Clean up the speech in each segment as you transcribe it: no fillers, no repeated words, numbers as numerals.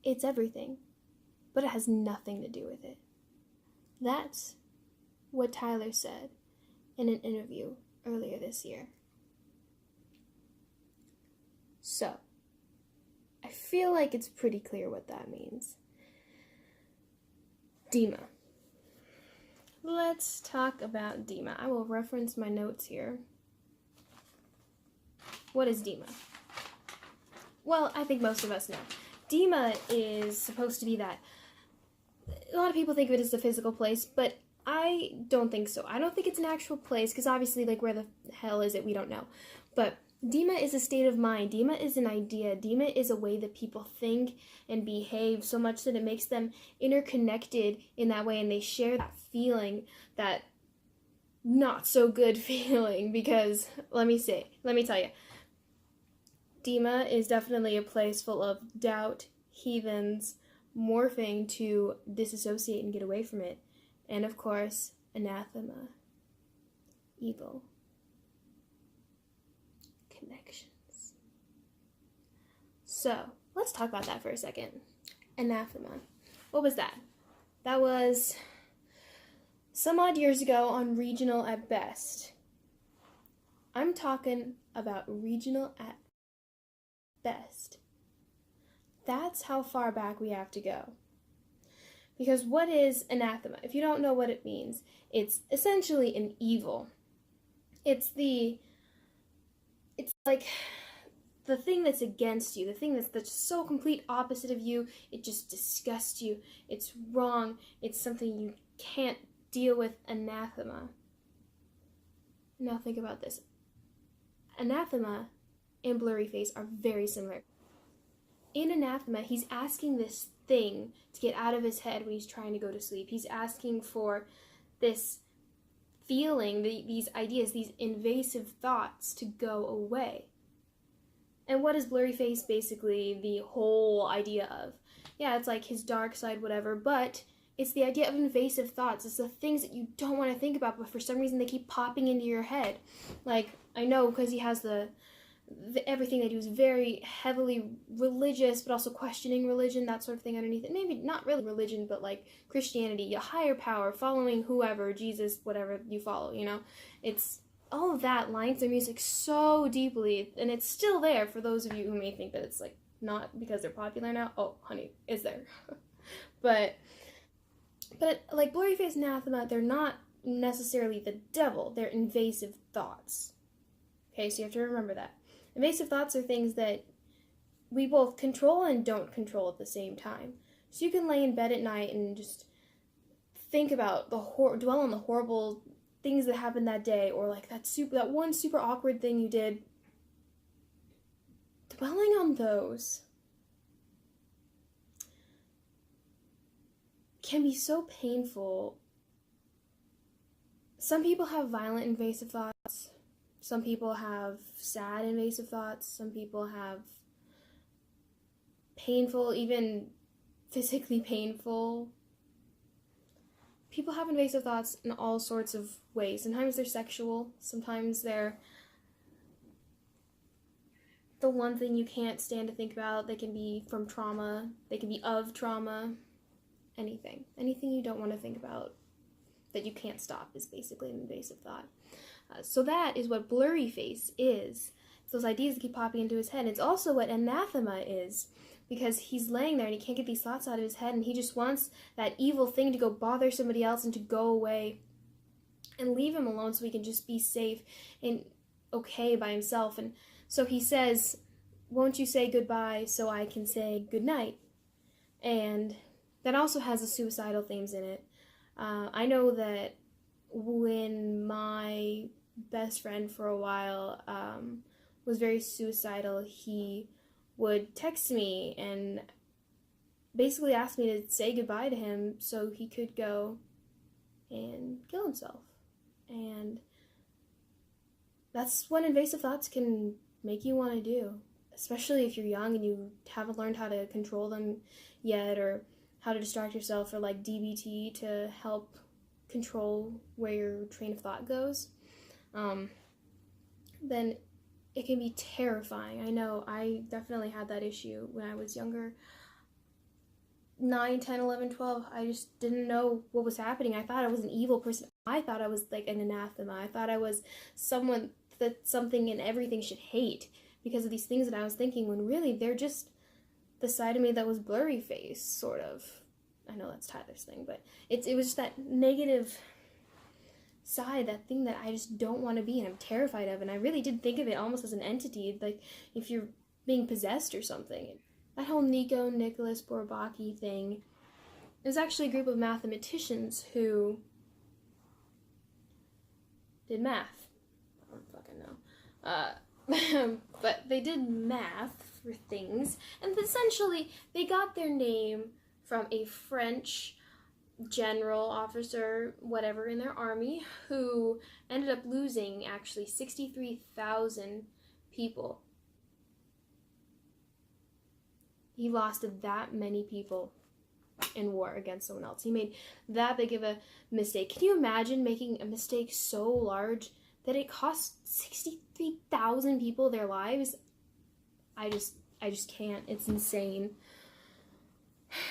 It's everything, but it has nothing to do with it. That's what Tyler said in an interview earlier this year. So, I feel like it's pretty clear what that means. Dema. Let's talk about Dema. I will reference my notes here. What is Dema? Well, I think most of us know. Dema is supposed to be that. A lot of people think of it as a physical place, but I don't think so. I don't think it's an actual place, because obviously, like, where the hell is it? We don't know. But Dema is a state of mind. Dema is an idea. Dema is a way that people think and behave so much that it makes them interconnected in that way, and they share that feeling, that not so good feeling, because let me tell you, Dema is definitely a place full of doubt, heathens, morphing to disassociate and get away from it, and of course, anathema, evil, connections. So, let's talk about that for a second. Anathema. What was that? That was some odd years ago on Regional at Best. I'm talking about Regional at Best. That's how far back we have to go. Because what is anathema? If you don't know what it means, it's essentially an evil. It's like the thing that's against you, the thing that's so complete opposite of you, it just disgusts you, it's wrong, it's something you can't deal with. Anathema. Now think about this. Anathema and Blurryface are very similar. In anathema, he's asking this thing to get out of his head when he's trying to go to sleep. He's asking for this feeling, these ideas, these invasive thoughts to go away. And what is Blurryface basically the whole idea of? Yeah, it's like his dark side, whatever, but it's the idea of invasive thoughts. It's the things that you don't want to think about, but for some reason they keep popping into your head. Like, I know because he has the everything they do is very heavily religious, but also questioning religion, that sort of thing underneath it. Maybe not really religion, but like Christianity, a higher power, following whoever, Jesus, whatever you follow, you know? It's all of that lines their music so deeply, and it's still there for those of you who may think that it's like not because they're popular now. Oh, honey, it's there. but like Blurryface and Anathema, they're not necessarily the devil, they're invasive thoughts. Okay, so you have to remember that. Invasive thoughts are things that we both control and don't control at the same time. So you can lay in bed at night and just think about dwell on the horrible things that happened that day, or like that one super awkward thing you did. Dwelling on those can be so painful. Some people have violent invasive thoughts. Some people have sad invasive thoughts. Some people have painful, even physically painful. People have invasive thoughts in all sorts of ways. Sometimes they're sexual. Sometimes they're the one thing you can't stand to think about. They can be from trauma. They can be of trauma. Anything. Anything you don't want to think about that you can't stop is basically an invasive thought. So that is what Blurryface is. It's those ideas that keep popping into his head. It's also what anathema is, because he's laying there and he can't get these thoughts out of his head, and he just wants that evil thing to go bother somebody else and to go away and leave him alone so he can just be safe and okay by himself. And so he says, "Won't you say goodbye so I can say goodnight?" And that also has the suicidal themes in it. I know that when my best friend for a while was very suicidal, he would text me and basically ask me to say goodbye to him so he could go and kill himself. And that's what invasive thoughts can make you want to do, especially if you're young and you haven't learned how to control them yet, or how to distract yourself, or like DBT to help control where your train of thought goes. Then it can be terrifying. I know I definitely had that issue when I was younger. 9, 10, 11, 12, I just didn't know what was happening. I thought I was an evil person. I thought I was like an anathema. I thought I was someone that something and everything should hate because of these things that I was thinking, when really they're just the side of me that was Blurryface, sort of. I know that's Tyler's thing, but it was just that negative side, that thing that I just don't want to be and I'm terrified of. And I really did think of it almost as an entity, like if you're being possessed or something. That whole Nicolas Bourbaki thing is actually a group of mathematicians who did math. I don't fucking know. But they did math for things, and essentially they got their name from a French general, officer, whatever, in their army, who ended up losing actually 63,000 people. He lost that many people in war against someone else. He made that big of a mistake. Can you imagine making a mistake so large that it cost 63,000 people their lives? I just can't. It's insane.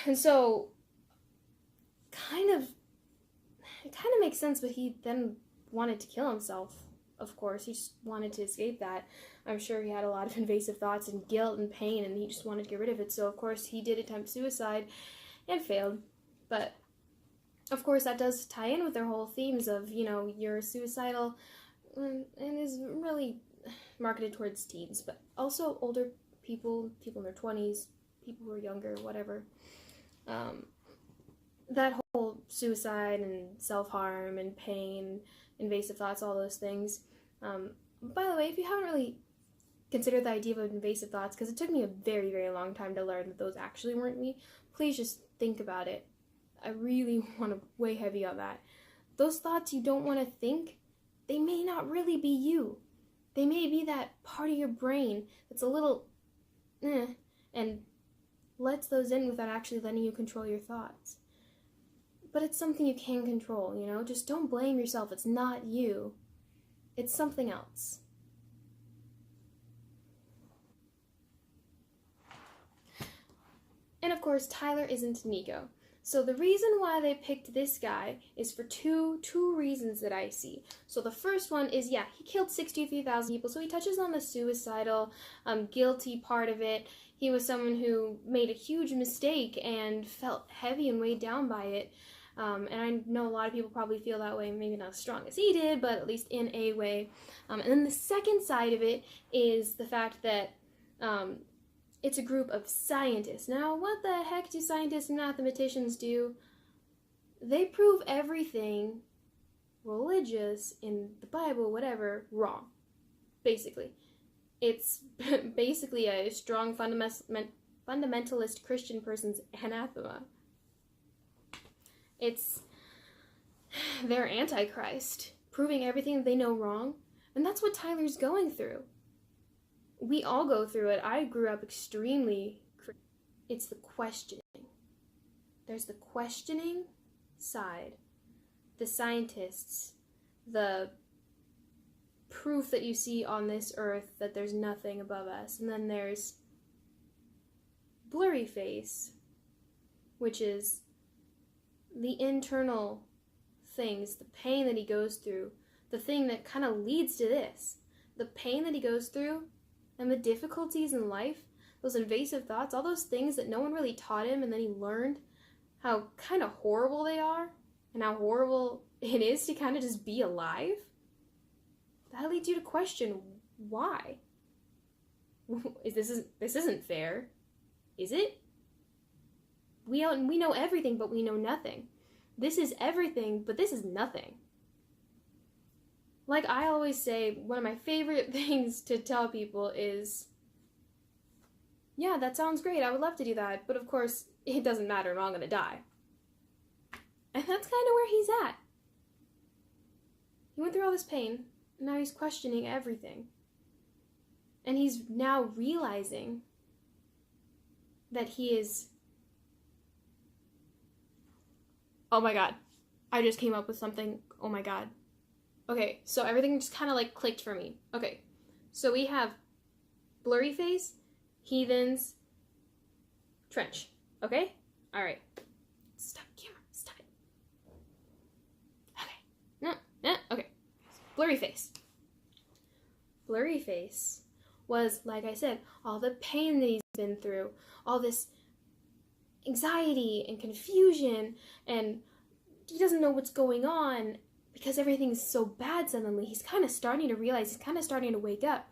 And so it kind of makes sense, but he then wanted to kill himself. Of course, he just wanted to escape that. I'm sure he had a lot of invasive thoughts and guilt and pain, and he just wanted to get rid of it. So, of course, he did attempt suicide and failed. But, of course, that does tie in with their whole themes of, you're suicidal, and is really marketed towards teens, but also older people in their 20s, people who are younger, whatever. That whole suicide and self-harm and pain, invasive thoughts, all those things. By the way, if you haven't really considered the idea of invasive thoughts, because it took me a very, very long time to learn that those actually weren't me, please just think about it. I really want to weigh heavy on that. Those thoughts you don't want to think, they may not really be you. They may be that part of your brain that's a little and lets those in without actually letting you control your thoughts. But it's something you can control, Just don't blame yourself. It's not you. It's something else. And of course, Tyler isn't Nico. So the reason why they picked this guy is for two reasons that I see. So the first one is, he killed 63,000 people, so he touches on the suicidal, guilty part of it. He was someone who made a huge mistake and felt heavy and weighed down by it. And I know a lot of people probably feel that way, maybe not as strong as he did, but at least in a way. And then the second side of it is the fact that it's a group of scientists. Now, what the heck do scientists and mathematicians do? They prove everything religious in the Bible, whatever, wrong, basically. It's basically a strong fundamentalist Christian person's anathema. They're Antichrist, proving everything they know wrong, and that's what Tyler's going through. We all go through it. I grew up extremely. It's the questioning. There's the questioning side, the scientists, the proof that you see on this earth that there's nothing above us, and then there's Blurryface, which is the internal things, the pain that he goes through, the thing that kind of leads to this, the pain that he goes through, and the difficulties in life, those invasive thoughts, all those things that no one really taught him, and then he learned how kind of horrible they are, and how horrible it is to kind of just be alive. That leads you to question, why? This isn't fair, is it? We know everything, but we know nothing. This is everything, but this is nothing. Like I always say, one of my favorite things to tell people is, yeah, that sounds great, I would love to do that, but of course, it doesn't matter, I'm all gonna die. And that's kind of where he's at. He went through all this pain, and now he's questioning everything. And he's now realizing that he is... Oh my god. I just came up with something. Oh my god. Okay, so everything just kind of like clicked for me. Okay, so we have Blurryface, Heathens, Trench. Okay? Alright. Stop, camera. Stop it. Okay. No. Okay. Blurryface. Blurryface was, like I said, all the pain that he's been through, all this anxiety and confusion, and he doesn't know what's going on because everything's so bad suddenly. He's kind of starting to realize, he's kind of starting to wake up.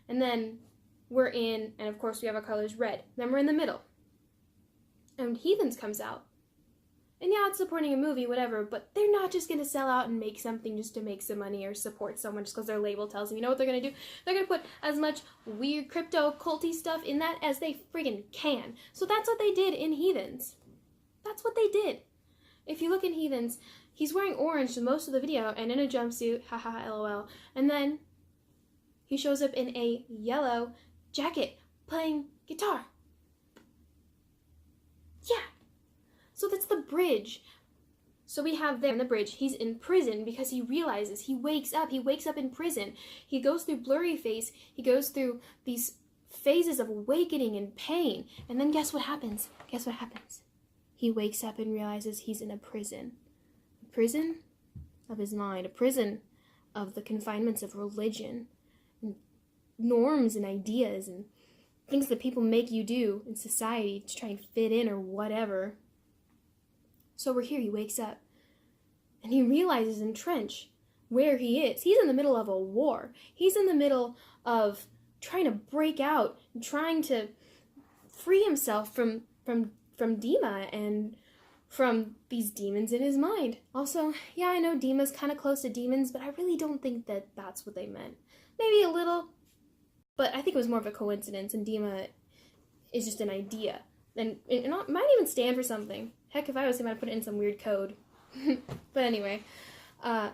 And then we're in, and of course we have our colors red. Then we're in the middle. And Heathens comes out. And yeah, it's supporting a movie, whatever, but they're not just going to sell out and make something just to make some money or support someone just because their label tells them. You know what they're going to do? They're going to put as much weird crypto culty stuff in that as they friggin' can. So that's what they did in Heathens. That's what they did. If you look in Heathens, he's wearing orange most of the video and in a jumpsuit, haha, lol. And then he shows up in a yellow jacket playing guitar. Yeah. So that's the bridge. So we have there in the bridge, he's in prison because he realizes, he wakes up in prison. He goes through Blurryface, he goes through these phases of awakening and pain. And then guess what happens? Guess what happens? He wakes up and realizes he's in a prison. A prison of his mind, a prison of the confinements of religion, and norms and ideas and things that people make you do in society to try and fit in or whatever. So we're here, he wakes up, and he realizes in Trench where he is. He's in the middle of a war. He's in the middle of trying to break out, and trying to free himself from Dima and from these demons in his mind. Also, yeah, I know Dima's kind of close to demons, but I really don't think that that's what they meant. Maybe a little, but I think it was more of a coincidence, and Dima is just an idea. And it might even stand for something. Heck, if I was him, I'd put it in some weird code. But anyway, yeah,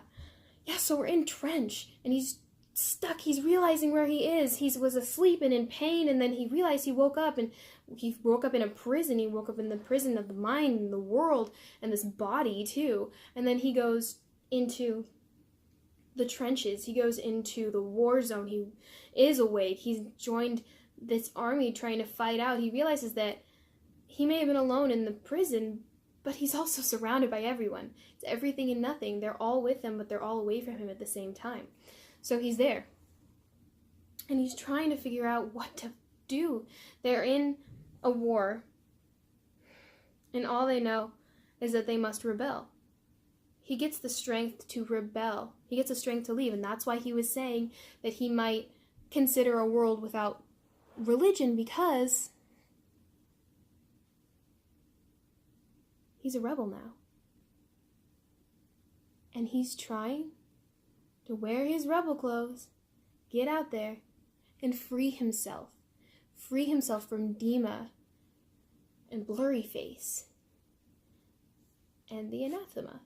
so we're in Trench, and he's stuck. He's realizing where he is. He was asleep and in pain, and then he realized he woke up, and he woke up in a prison. He woke up in the prison of the mind and the world and this body, too. And then he goes into the trenches. He goes into the war zone. He is awake. He's joined this army trying to fight out. He realizes that he may have been alone in the prison, but he's also surrounded by everyone. It's everything and nothing. They're all with him, but they're all away from him at the same time. So he's there. And he's trying to figure out what to do. They're in a war. And all they know is that they must rebel. He gets the strength to rebel. He gets the strength to leave. And that's why he was saying that he might consider a world without religion, because he's a rebel now. And he's trying to wear his rebel clothes, get out there, and free himself. Free himself from Dima and Blurryface and the anathema.